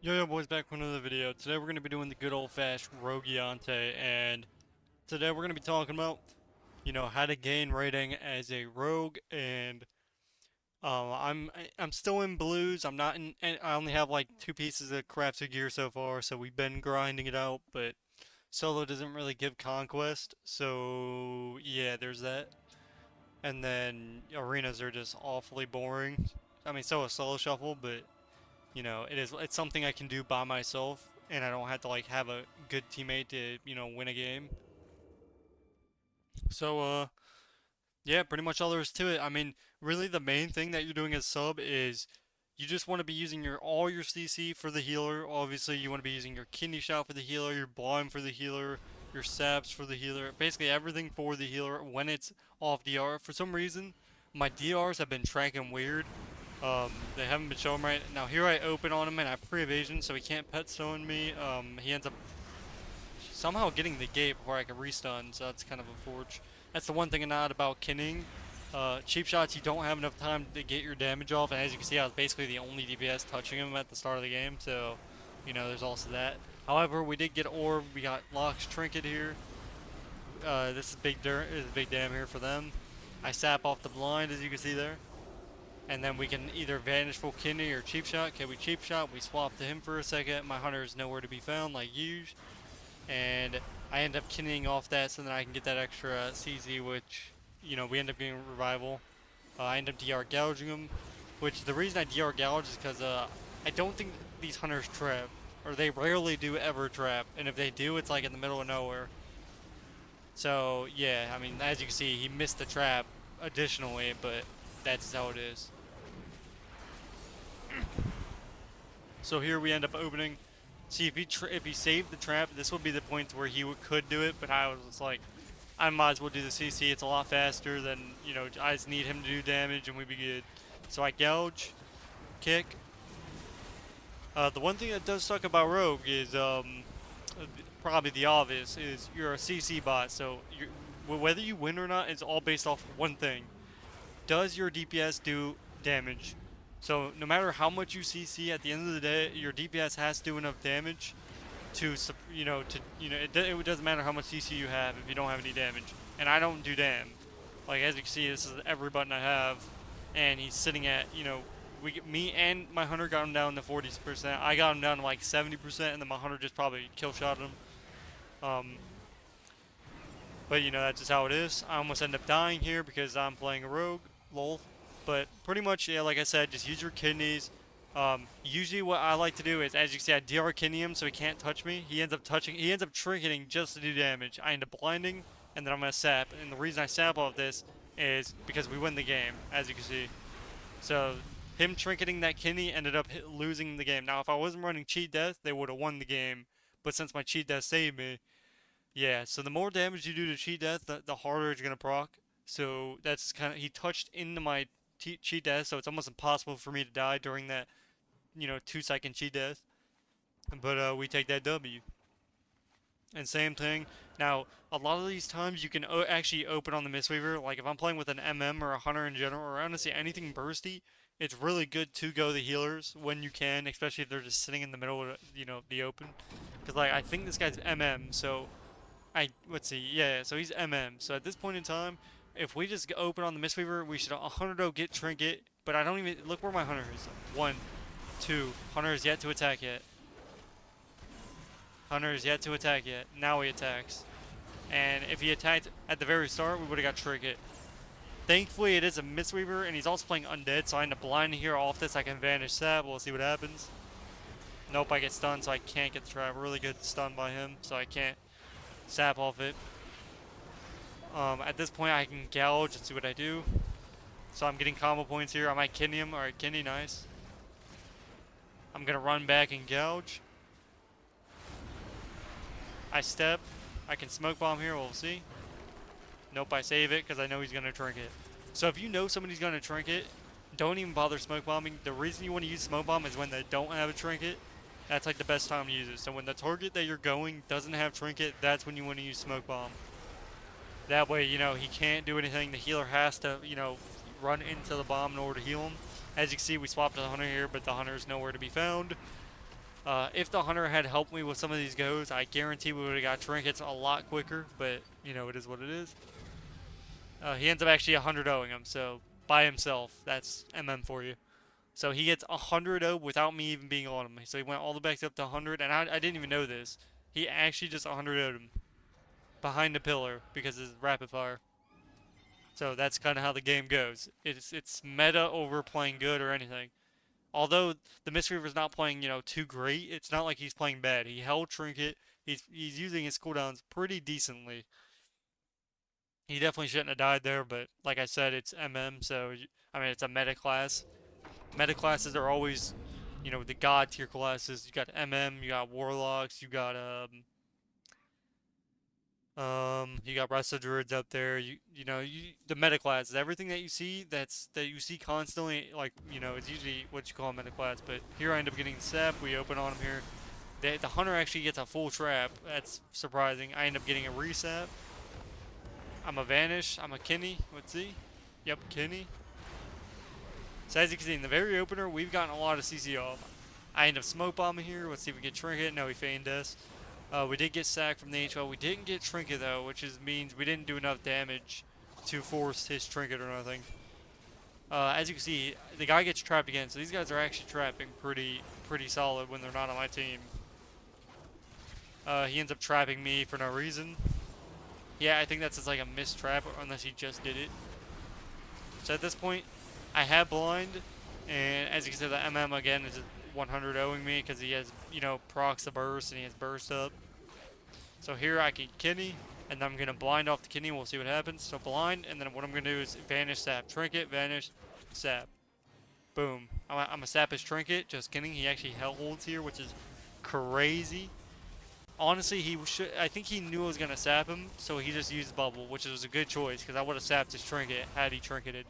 Yo boys, back with another video. Today we're going to be doing the good old-fashioned Rogueante, and today we're going to be talking about, how to gain rating as a rogue, and I'm still in blues. I'm not in, and I only have like 2 pieces of crafted gear so far, so we've been grinding it out, but solo doesn't really give conquest, so yeah, there's that. And then arenas are just awfully boring. I mean, so is solo shuffle, but it's something I can do by myself, and I don't have to like have a good teammate to win a game. So yeah, pretty much all there is to it. I mean, really the main thing that you're doing as sub is you just want to be using all your CC for the healer. Obviously, you want to be using your kidney shot for the healer, your blind for the healer, your saps for the healer, basically everything for the healer when it's off DR. For some reason, my DRs have been tracking weird. They haven't been showing right. Now here I open on him and I have pre-evasion, so he can't pet stone me. He ends up somehow getting the gate before I can restun, so that's kind of a forge. That's the one thing I'm not about kinning. Cheap shots, you don't have enough time to get your damage off, and as you can see, I was basically the only DPS touching him at the start of the game, so, there's also that. However, we did get orb, we got Locke's trinket here. This is big damn here for them. I sap off the blind, as you can see there. And then we can either Vanishful Kidney or Cheap Shot. Okay, we Cheap Shot, we swap to him for a second. My hunter is nowhere to be found, like usual. And I end up kidneying off that so then I can get that extra CZ, which, we end up getting Revival. I end up DR gouging him, which the reason I DR gouge is because I don't think these hunters trap. Or they rarely do ever trap. And if they do, it's like in the middle of nowhere. So, yeah, I mean, as you can see, he missed the trap additionally, but that's how it is. So here we end up opening. See, if he saved the trap, this would be the point where he could do it. But I was just like, I might as well do the CC. It's a lot faster than I just need him to do damage and we'd be good. So I gouge, kick. The one thing that does suck about Rogue is probably the obvious is you're a CC bot. So whether you win or not is all based off one thing: does your DPS do damage? So no matter how much you CC, at the end of the day, your DPS has to do enough damage to, it doesn't matter how much CC you have if you don't have any damage. And I don't do damn. Like as you can see, this is every button I have, and he's sitting at, me and my hunter got him down to 40%. I got him down to like 70%, and then my hunter just probably kill shot him. But that's just how it is. I almost end up dying here because I'm playing a rogue. Lol. But pretty much, yeah, like I said, just use your kidneys. Usually what I like to do is, as you can see, I DR kidney him so he can't touch me. He ends up trinketing just to do damage. I end up blinding, and then I'm going to sap. And the reason I sap off this is because we win the game, as you can see. So him trinketing that kidney ended up losing the game. Now, if I wasn't running cheat death, they would have won the game. But since my cheat death saved me, yeah, so the more damage you do to cheat death, the harder it's gonna proc. So that's kind of, he touched into my cheat death, so it's almost impossible for me to die during that 2 second cheat death. But we take that W. And same thing. Now, a lot of these times you can actually open on the Mistweaver. Like if I'm playing with an MM or a Hunter in general, or honestly anything bursty, it's really good to go the healers when you can, especially if they're just sitting in the middle of the open. Because like I think this guy's MM, so let's see, yeah, so he's MM. So at this point in time, if we just open on the Mistweaver, we should 100 get Trinket. But I don't even look where my Hunter is. 1, 2. Hunter is yet to attack yet. Hunter is yet to attack yet. Now he attacks. And if he attacked at the very start, we would have got Trinket. Thankfully, it is a Mistweaver, and he's also playing Undead, so I end up blinding here off this. I can vanish that. We'll see what happens. Nope, I get stunned, so I can't get the trap. Really good stun by him, so I can't sap off it. At this point, I can gouge and see what I do. So I'm getting combo points here. I might kidney him. Alright, kidney, nice. I'm going to run back and gouge. I step. I can smoke bomb here. We'll see. Nope, I save it because I know he's going to trinket. So if you know somebody's going to trinket, don't even bother smoke bombing. The reason you want to use smoke bomb is when they don't have a trinket. That's like the best time to use it. So when the target that you're going doesn't have trinket, that's when you want to use smoke bomb. That way, he can't do anything. The healer has to, run into the bomb in order to heal him. As you can see, we swapped to the hunter here, but the hunter is nowhere to be found. If the hunter had helped me with some of these goes, I guarantee we would have got trinkets a lot quicker, but, you know, it is what it is. He ends up actually 100-0ing him, so by himself. That's MM for you. So he gets 100-0 without me even being on him. So he went all the way back up to 100, and I didn't even know this. He actually just 100-0'd him behind the pillar because of his rapid fire. So that's kind of how the game goes. It's meta over playing good or anything. Although the Mistweaver's not playing, you know, too great, it's not like he's playing bad. He held Trinket. He's using his cooldowns pretty decently. He definitely shouldn't have died there, but like I said, it's MM, so I mean it's a meta class. Meta classes are always, you know, the god tier classes. You got MM, you got Warlocks, you got Resto Druids up there. The meta classes, everything that you see that you see constantly, like, you know, it's usually what you call a meta class. But here I end up getting Sap. We open on him here. The hunter actually gets a full trap. That's surprising. I end up getting a resap. I'm a Vanish. I'm a Kenny. Let's see. Yep, Kenny. So as you can see, in the very opener, we've gotten a lot of CC off. I end up smoke bombing here. Let's see if we get Trinket. No, he feigned us. We did get sacked from the HL. We didn't get Trinket though, which means we didn't do enough damage to force his Trinket or nothing. As you can see, the guy gets trapped again. So these guys are actually trapping pretty solid when they're not on my team. He ends up trapping me for no reason. Yeah, I think that's just like a missed trap, unless he just did it. So at this point, I have blind, and as you can see, the MM again is 100-0ing me because he has, you know, procs the burst and he has burst up. So here I can Kenny, and I'm gonna blind off the Kenny. We'll see what happens. So blind, and then what I'm gonna do is Vanish, Sap, Trinket, Vanish, Sap. Boom. I'm gonna sap his Trinket. Just kidding. He actually holds here, which is crazy. Honestly, I think he knew I was gonna sap him, so he just used bubble, which was a good choice because I would have sapped his Trinket had he Trinketed.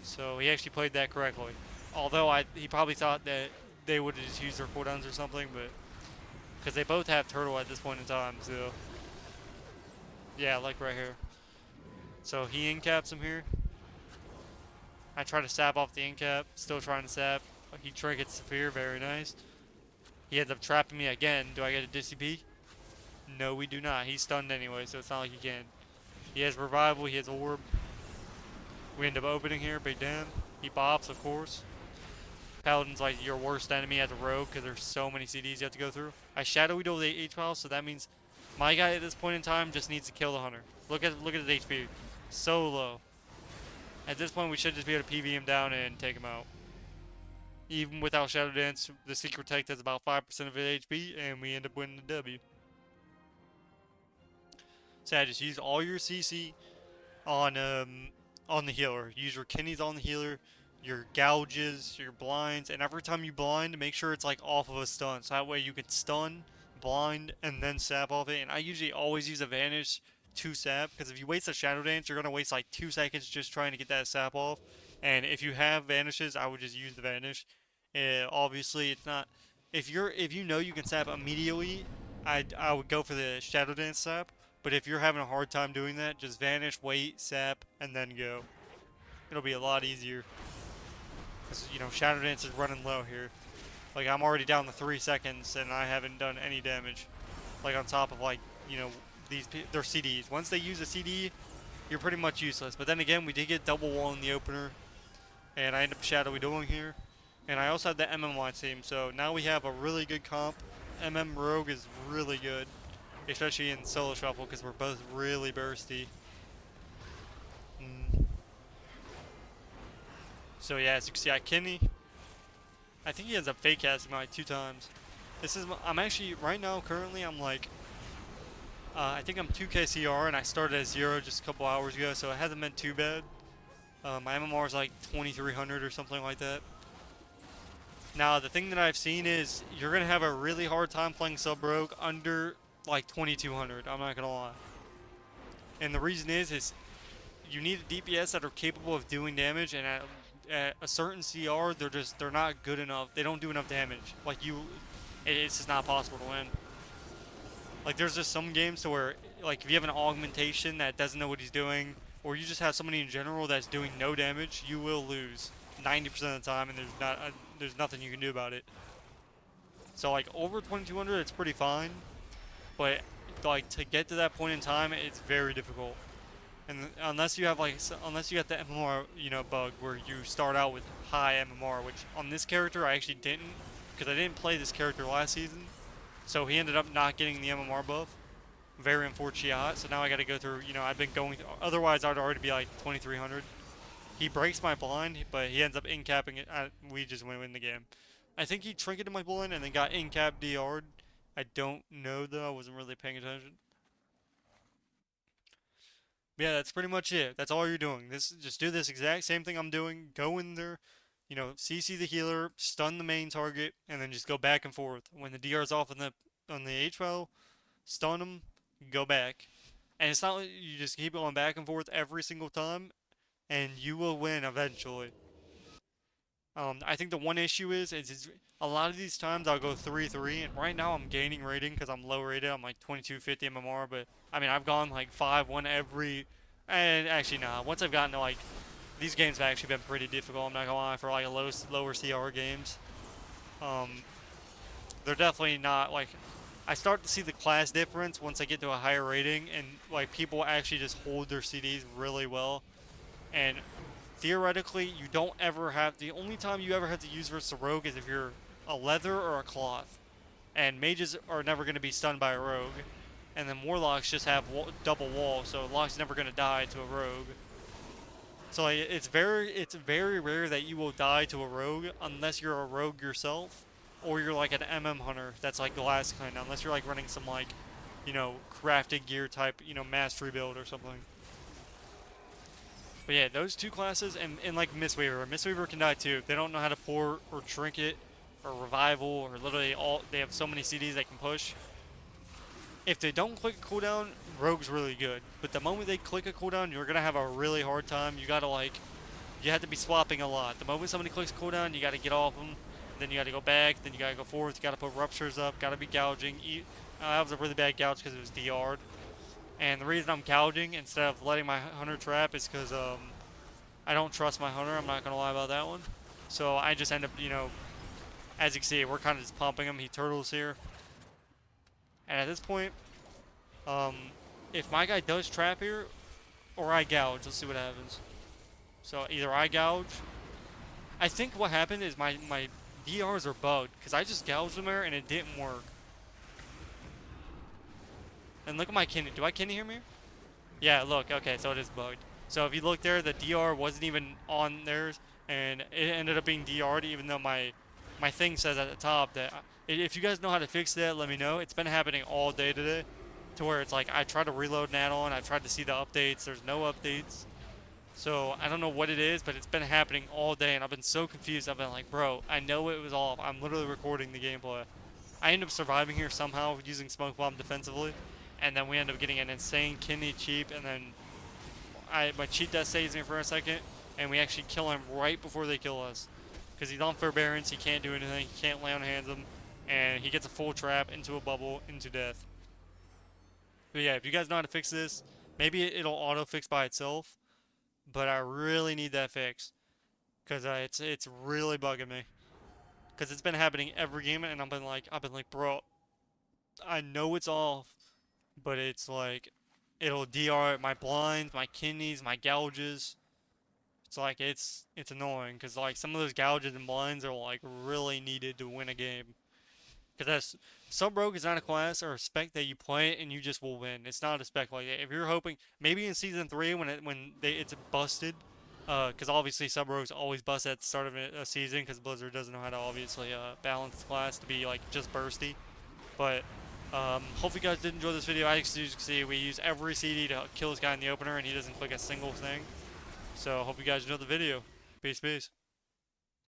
So he actually played that correctly. Although he probably thought that they would have just used their cooldowns or something, but because they both have turtle at this point in time, so yeah, like right here. So he incaps him here. I try to sap off the incap, still trying to sap. He trinkets Severe, very nice. He ends up trapping me again. Do I get a DCP? No, we do not. He's stunned anyway, so it's not like he can. He has Revival, he has Orb. We end up opening here, big damn. He bops, of course. Paladin's like your worst enemy as a rogue because there's so many CDs you have to go through. I Shadow Weedle the H-Pile, so that means my guy at this point in time just needs to kill the hunter. Look at his HP. So low. At this point, we should just be able to PV him down and take him out. Even without Shadow Dance, the Secret Tech does about 5% of his HP, and we end up winning the W. So yeah, just use all your CC on the healer. Use your Kennies on the healer, your gouges, your blinds, and every time you blind, make sure it's like off of a stun. So that way you can stun, blind, and then sap off it. And I usually always use a Vanish to sap, because if you waste a Shadow Dance, you're gonna waste like 2 seconds just trying to get that sap off. And if you have Vanishes, I would just use the Vanish. Obviously, it's not. If you know you can sap immediately, I would go for the Shadow Dance sap. But if you're having a hard time doing that, just Vanish, wait, sap, and then go. It'll be a lot easier. Because, you know, Shadow Dance is running low here. Like, I'm already down to 3 seconds, and I haven't done any damage. Like, on top of, like, you know, they're CDs. Once they use a CD, you're pretty much useless. But then again, we did get double wall in the opener. And I end up shadowy dueling here. And I also have the MMY team, so now we have a really good comp. MM Rogue is really good, especially in solo shuffle because we're both really bursty. So yeah, as you can see, I Kenny. I think he ends up fake casting me like 2 times. I'm actually right now currently I'm like I think I'm 2k CR and I started at 0 just a couple hours ago, so it hasn't been too bad. My MMR is like 2300 or something like that. Now, the thing that I've seen is you're going to have a really hard time playing sub-rogue under like 2200, I'm not going to lie. And the reason is you need DPS that are capable of doing damage, and at a certain CR, they're not good enough. They don't do enough damage. Like it's just not possible to win. Like there's just some games to where, like if you have an augmentation that doesn't know what he's doing, or you just have somebody in general that's doing no damage, you will lose 90% of the time, and there's nothing you can do about it. So like over 2200, it's pretty fine, but like to get to that point in time, it's very difficult. And unless you have like, unless you got the MMR, bug where you start out with high MMR, which on this character I actually didn't, because I didn't play this character last season, so he ended up not getting the MMR buff. Very unfortunate. So now I got to go through. I've been going. Otherwise, I'd already be like 2300. He breaks my blind, but he ends up in capping it. We just win the game. I think he trinketed my blind and then got in cap DR'd. I don't know though. I wasn't really paying attention. Yeah, that's pretty much it. That's all you're doing. Just do this exact same thing I'm doing. Go in there, CC the healer, stun the main target, and then just go back and forth. When the DR's off on the H-Well, stun him, go back. And it's not like you just keep going back and forth every single time, and you will win eventually. I think the one issue is a lot of these times I'll go 3-3, and right now I'm gaining rating because I'm low rated. I'm like 2250 MMR, but I mean I've gone like 5-1 every. And actually, nah. Once I've gotten to like these games have actually been pretty difficult. I'm not gonna lie, for like a lower CR games. Um, they're definitely not like. I start to see the class difference once I get to a higher rating, and like people actually just hold their CDs really well. And theoretically, you don't ever have, the only time you ever have to use versus a rogue is if you're a leather or a cloth. And mages are never going to be stunned by a rogue. And then warlocks just have double wall, so a lock's never going to die to a rogue. So like, it's very rare that you will die to a rogue unless you're a rogue yourself, or you're like an hunter that's like glass kind of, unless you're like running some like, crafted gear type, mastery build or something. But yeah, those two classes and like Mistweaver. Mistweaver can die too. They don't know how to pour or trinket or revival or literally all. They have so many CDs they can push. If they don't click a cooldown, Rogue's really good. But the moment they click a cooldown, you're gonna have a really hard time. You have to be swapping a lot. The moment somebody clicks a cooldown, you gotta get off them. Then you gotta go back. Then you gotta go forth. You gotta put ruptures up. Gotta be gouging. That was a really bad gouge because it was DR'd. And the reason I'm gouging instead of letting my hunter trap is because I don't trust my hunter. I'm not gonna lie about that one. So I just end up, as you can see, we're kind of just pumping him. He turtles here, and at this point, um, if my guy does trap here, or I gouge, let's see what happens. So either I gouge. I think what happened is my DRs are bugged because I just gouged him there and it didn't work. And look at my kidney. Do I kidney hear me? Yeah, look. Okay, so it is bugged. So if you look there, the DR wasn't even on theirs, and it ended up being DR'd, even though my thing says at the top that if you guys know how to fix that, let me know. It's been happening all day today, to where it's like I tried to reload an add-on, I tried to see the updates. There's no updates. So I don't know what it is, but it's been happening all day, and I've been so confused. I've been like, bro, I know it was off. I'm literally recording the gameplay. I end up surviving here somehow using smoke bomb defensively, and then we end up getting an insane kidney cheap, and then my cheat death saves me for a second, and we actually kill him right before they kill us. Because he's on forbearance, he can't do anything, he can't lay on hands him, and he gets a full trap into a bubble, into death. But yeah, if you guys know how to fix this, maybe it'll auto-fix by itself, but I really need that fix. Because it's really bugging me. Because it's been happening every game, and I've been like, bro, I know it's off, but it's like, it'll DR my blinds, my kidneys, my gouges. It's like it's annoying because like some of those gouges and blinds are like really needed to win a game. Because that's sub rogue is not a class or a spec that you play and you just will win. It's not a spec like that. If you're hoping maybe in season 3 it's busted, because obviously sub rogues always bust at the start of a season because Blizzard doesn't know how to obviously balance the class to be like just bursty. But hope you guys did enjoy this video. As you can see, we use every CD to kill this guy in the opener, and he doesn't click a single thing. So hope you guys enjoyed the video. Peace, peace.